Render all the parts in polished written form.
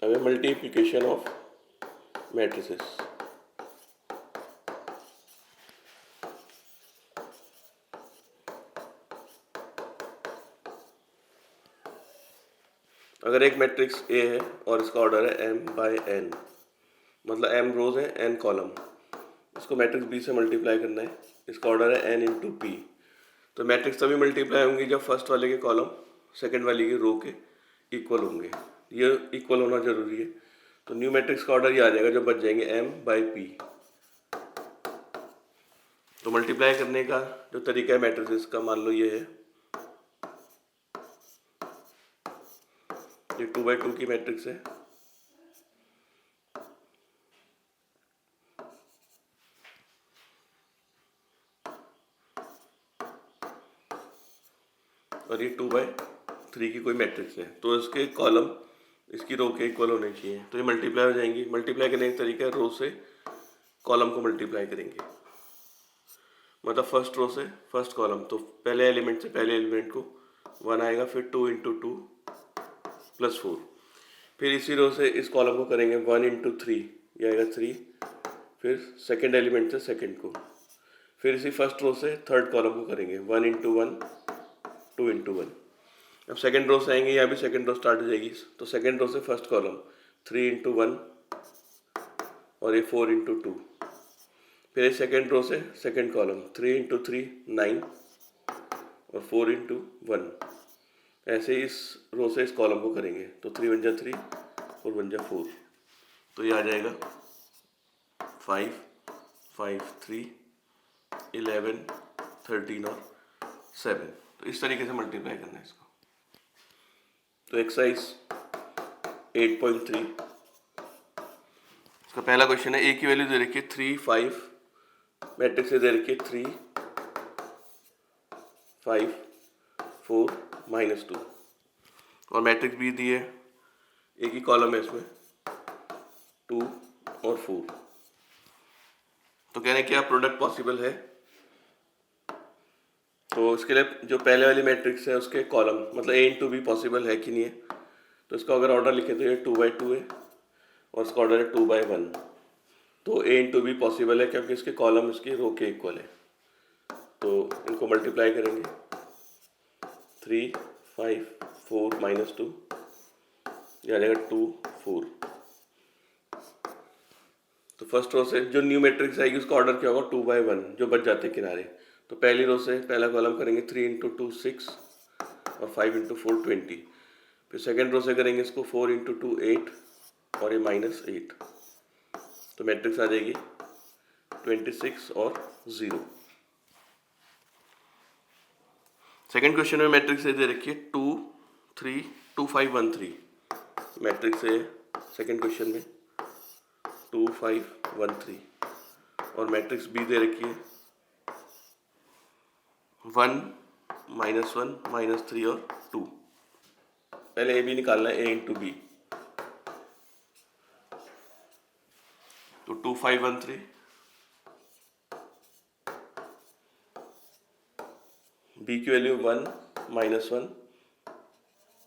हमें multiplication of matrices. अगर एक मैट्रिक्स ए है और इसका ऑर्डर है m बाय n, मतलब m रोज है n कॉलम, इसको मैट्रिक्स b से मल्टीप्लाई करना है, इसका ऑर्डर है n इंटू पी। तो मैट्रिक्स तभी मल्टीप्लाई होंगी जब फर्स्ट वाले के कॉलम सेकंड वाले की रो के इक्वल होंगे, ये इक्वल होना जरूरी है। तो न्यू मैट्रिक्स का ऑर्डर ये आ जाएगा जब बच जाएंगे m बाई पी। तो मल्टीप्लाई करने का जो तरीका है मैट्रिसेस का, मान लो ये है, ये 2 बाई 2 की मैट्रिक्स है, और ये 2 बाई 3 की कोई मैट्रिक्स है, तो इसके कॉलम इसकी रो के इक्वल होने चाहिए। तो ये मल्टीप्लाई हो जाएंगी। मल्टीप्लाई करने का तरीका है रो से कॉलम को मल्टीप्लाई करेंगे, मतलब फर्स्ट रो से फर्स्ट कॉलम, तो पहले एलिमेंट से पहले एलिमेंट को 1 आएगा, फिर 2 इंटू 2 प्लस 4, फिर इसी रो से इस कॉलम को करेंगे 1 इंटू 3, ये आएगा 3, फिर सेकेंड एलिमेंट से सेकेंड को, फिर इसी फर्स्ट रो से थर्ड कॉलम को करेंगे 1 इंटू 1 2 इंटू 1। अब सेकेंड रो से आएंगे, यहाँ भी सेकेंड रो स्टार्ट हो जाएगी, तो सेकेंड रो से फर्स्ट कॉलम 3 इंटू 1 और ये 4 इंटू 2, फिर सेकेंड रो से सेकेंड कॉलम 3 इंटू 3 9 और 4 इंटू 1। ऐसे इस रो से इस कॉलम को करेंगे, तो 3 1 जा 3 और 1 जा 4, तो ये आ जाएगा 5 5 3 11 13 और 7। तो इस तरीके से मल्टीप्लाई करना है इसको। तो एक्सरसाइज 8.3, इसका पहला क्वेश्चन है, ए की वैल्यू दे रखी है 3 5, मैट्रिक्स दे रखी है 3 5 4 -2, और मैट्रिक्स बी दी है, एक ही कॉलम है इसमें 2 और 4। तो कहने क्या प्रोडक्ट पॉसिबल है, तो इसके लिए जो पहले वाली मैट्रिक्स है उसके कॉलम, मतलब ए इंटू बी पॉसिबल है कि नहीं है। तो इसका अगर ऑर्डर लिखे तो ये 2 बाई 2 है और इसका ऑर्डर है 2 बाई 1, तो ए इंटू बी पॉसिबल है क्योंकि इसके कॉलम इसकी रो के इक्वल है। तो इनको मल्टीप्लाई करेंगे, 3 5 4 -2, ये आ जाएगा 2 4। तो फर्स्ट रो से जो न्यू मैट्रिक्स आएगी उसका ऑर्डर क्या होगा 2 बाई 1, जो बच जाते किनारे। तो पहली रो से पहला कॉलम करेंगे 3 इंटू 2 6 और 5 इंटू 4 20, फिर सेकेंड रो से करेंगे इसको 4 इंटू 2 8 और ये -8, तो मैट्रिक्स आ जाएगी 26 और 0। सेकेंड क्वेश्चन में मैट्रिक्स दे रखी है 2 3 2 5 1 3, मैट्रिक्स है सेकेंड क्वेश्चन में 2 5 1 3, और मैट्रिक्स बी दे रखी है 1 -1 -3 और 2। पहले ए बी निकालना है, ए इंटू बी, तो 2 5 1 3, बी की वैल्यू 1 -1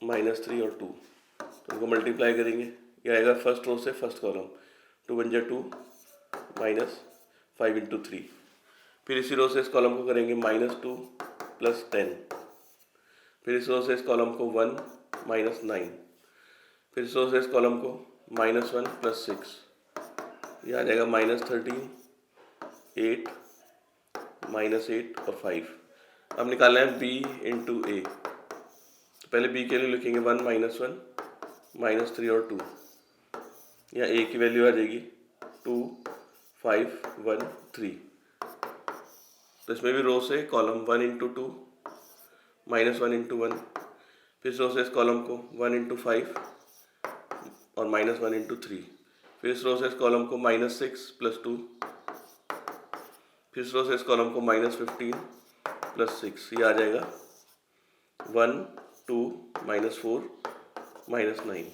-3 और 2, तो इनको मल्टीप्लाई करेंगे, ये आएगा फर्स्ट रो से फर्स्ट कॉलम 2 1 जा 2 -5 इंटू 3, फिर इसी रो से इस कॉलम को करेंगे -2 प्लस 10, फिर इस रो से इस कॉलम को 1 -9, फिर इस रो से इस कॉलम को -1 प्लस 6, ये आ जाएगा -13 8 -8 और 5। अब निकालना है b इंटू ए, तो पहले b के लिए लिखेंगे 1 -1 -3 और 2, या a की वैल्यू आ जाएगी 2 5 1 3। तो इसमें भी रो से कॉलम 1 इंटू 2 -1 इंटू 1, फिर रो से इस कॉलम को 1 इंटू 5 और -1 इंटू 3, फिर इस रो से इस कॉलम को -6 प्लस 2, फिर इस रो से इस कॉलम को -15 प्लस 6, ये आ जाएगा 1 2 -4 -9।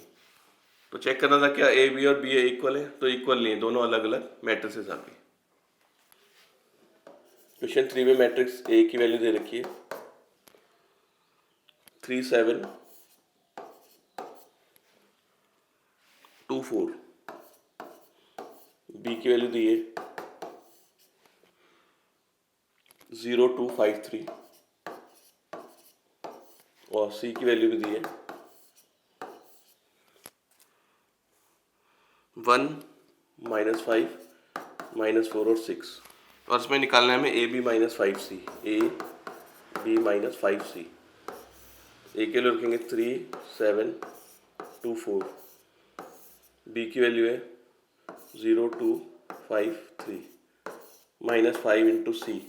तो चेक करना था क्या ए बी और बी ए इक्वल है, तो इक्वल नहीं है, दोनों अलग अलग मैट्रिसेस आ गई। क्वेश्चन 3 में मैट्रिक्स ए की वैल्यू दे रखी है 3 7 4, बी की वैल्यू दी है 0,253 और सी की वैल्यू भी दी है 1, -5, -4 और 6। और इसमें निकालना है हमें A B -5C, A B -5C। ए के लिए रखेंगे 3, 7, 2, 4, बी की वैल्यू है 0,253 -5 इंटू सी,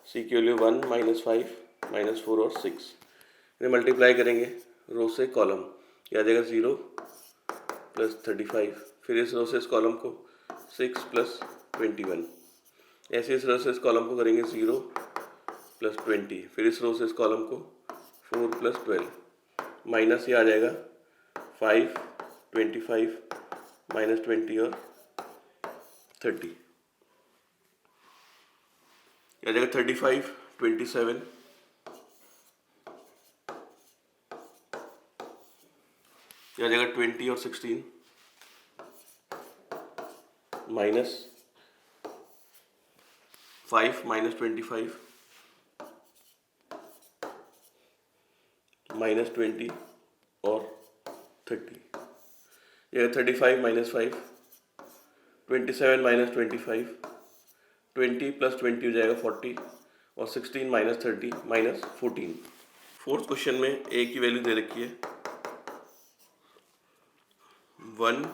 सी की वैल्यू 1, -5, -4 और 6। इन्हें मल्टीप्लाई करेंगे रो से कॉलम, यह आ जाएगा 0 + 35, फिर इस रो से इस कॉलम को 6 + 21, ऐसे इस रो से इस कॉलम को करेंगे 0 + 20, फिर इस रो से इस कॉलम को 4 + 12, माइनस ये आ जाएगा 5, 25, -20 और 30, ये आ जाएगा 35, 27, ये आ जाएगा 20 और 16, -5 -25, -20 और 30, ये 35 - 5, 27 - 25, 20 + 20 हो जाएगा 40 और 16 - 30 -14। फोर्थ क्वेश्चन में ए की वैल्यू दे रखी है 1,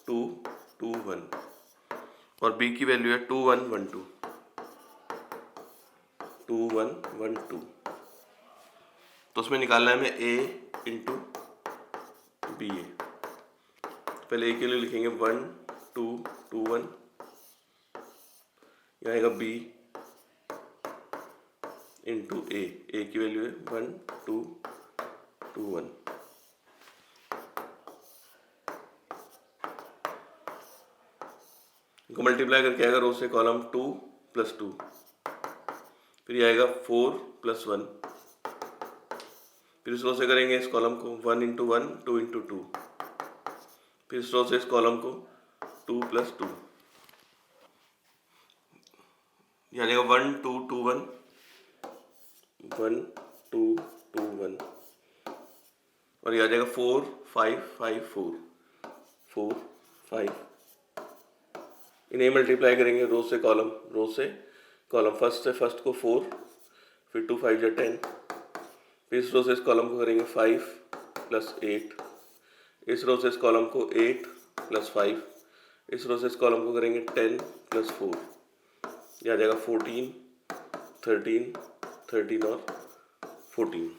2, 2, 1 और बी की वैल्यू है 2, 1, 1, 2, 2, 1, 1, 2। तो उसमें निकालना है हमें ए इंटू बी ए। पहले ए के लिए लिखेंगे 1, 2, 2, 1, यह आएगा बी इंटू ए, ए की वैल्यू है 1, 2, 2, 1। इनको मल्टीप्लाई करके आएगा रो से कॉलम 2 + 2, फिर ये आएगा 4 + 1, फिर इस रो से करेंगे इस कॉलम को 1 × 1, 2 × 2, फिर इस रो से इस कॉलम को 2 + 2, ये आ जाएगा 1, 2, 2, 1, 1, 2, 2, 1 और ये आ जाएगा 4, 5, 5, 4, 4, 5। इन्हें मल्टीप्लाई करेंगे रो से कॉलम, रो से कॉलम, फर्स्ट से फर्स्ट को 4, फिर 2, 5 = 10, फिर इस रो से इस कॉलम को करेंगे 5 + 8, इस रो से इस कॉलम को 8 + 5, इस रो से इस कॉलम को करेंगे 10 + 4, यह आ जाएगा 14, 13, 13 और 14।